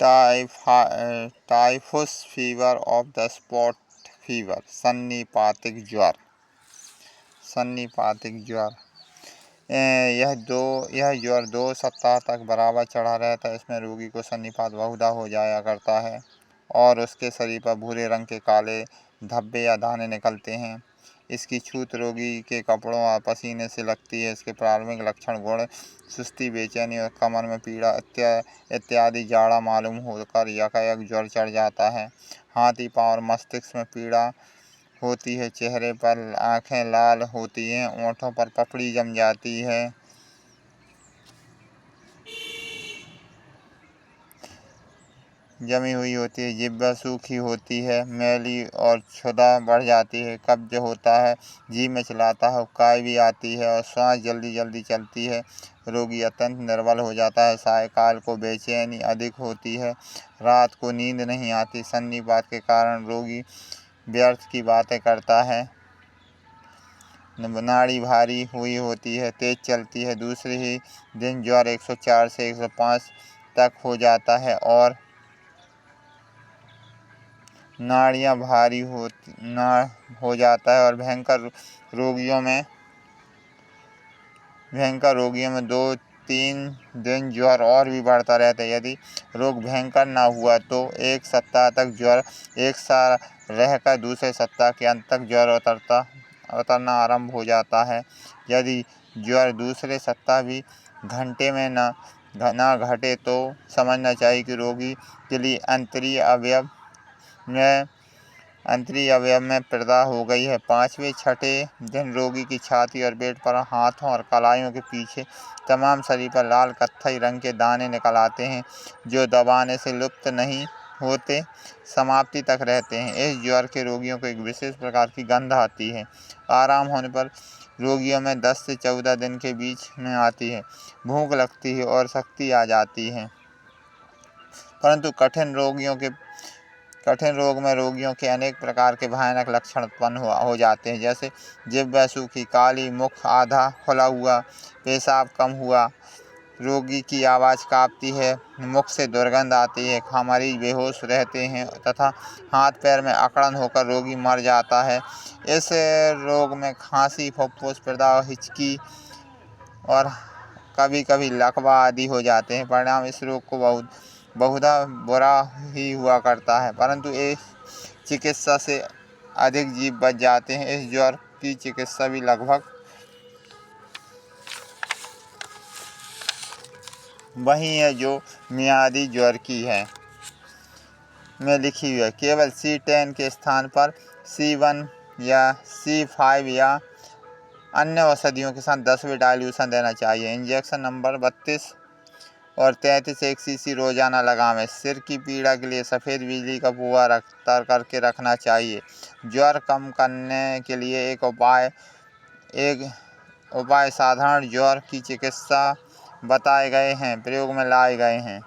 टाइफus fever of the spot fever, सन्निपातिक ज्वर। सन्निपातिक ज्वर यह ज्वर 2 सप्ताह तक बराबर चढ़ा रहता है। इसमें रोगी को सन्निपात बहुधा हो जाया करता है और उसके शरीर पर भूरे रंग के काले धब्बे या दाने निकलते हैं। इसकी छूत रोगी के कपड़ों और पसीने से लगती है। इसके प्रारंभिक लक्षण गुण सुस्ती, बेचैनी और कमर में पीड़ा इत्यादि। जाड़ा मालूम होकर यकायक ज्वर चढ़ जाता है। हाथी, पांव और मस्तिष्क में पीड़ा होती है। चेहरे पर आंखें लाल होती हैं, ओंठों पर पपड़ी जम जाती है। जमी हुई होती है। जिह्वा सूखी होती है, मैली और क्षुधा बढ़ जाती है। कब्ज होता है, जी में चलाता है, उबकाई भी आती है और सांस जल्दी जल्दी चलती है। रोगी अत्यंत निर्बल हो जाता है। सायंकाल को बेचैनी अधिक होती है। रात को नींद नहीं आती। सन्निपात के कारण रोगी व्यर्थ की बातें करता है। नाड़ी भारी हुई होती है, तेज चलती है। दूसरे ही दिन ज्वर 104 से 105 तक हो जाता है और नाड़ियाँ भारी हो जाता है। और भयंकर रोगियों में 2-3 दिन ज्वर और भी बढ़ता रहता है। यदि रोग भयंकर न हुआ तो 1 सप्ताह तक ज्वर एक सा रहकर दूसरे सप्ताह के अंत तक ज्वर उतरना आरंभ हो जाता है। यदि ज्वर दूसरे सप्ताह भी घंटे में न घटे तो समझना चाहिए कि रोगी के लिए अंतरीय अवयव में प्रदा हो गई है। 5वें-6ठे दिन रोगी की छाती और पेट पर, हाथों और कलाइयों के पीछे तमाम शरीर पर लाल कत्थई रंग के दाने निकल आते हैं, जो दबाने से लुप्त नहीं होते, समाप्ति तक रहते हैं। इस ज्वर के रोगियों को एक विशेष प्रकार की गंध आती है। आराम होने पर रोगियों में 10 से 14 दिन के बीच में आती है। भूख लगती है और शक्ति आ जाती है। परंतु कठिन रोग में रोगियों के अनेक प्रकार के भयानक लक्षण उत्पन्न हो जाते हैं, जैसे जिह्वा सूखी, काली, मुख आधा खुला हुआ, पेशाब कम हुआ, रोगी की आवाज़ कांपती है, मुख से दुर्गंध आती है, मरीज बेहोश रहते हैं तथा हाथ पैर में अकड़न होकर रोगी मर जाता है। इस रोग में खांसी, फुफ्फुस, प्रदाह, हिचकी और कभी कभी लकवा आदि हो जाते हैं। परिणाम इस रोग को बहुधा बुरा ही हुआ करता है, परंतु इस चिकित्सा से अधिक जीव बच जाते हैं। इस ज्वर की चिकित्सा भी लगभग वही है जो मियादी ज्वर की है में लिखी हुई है। केवल C10 के स्थान पर C1 या C5 या अन्य औषधियों के साथ 10वें डाइल्यूशन देना चाहिए। इंजेक्शन नंबर 32 और 33 1 cc रोजाना लगावें। सिर की पीड़ा के लिए सफ़ेद बिजली का पुआ तर करके रखना चाहिए। ज्वर कम करने के लिए एक उपाय साधारण ज्वर की चिकित्सा बताए गए हैं, प्रयोग में लाए गए हैं।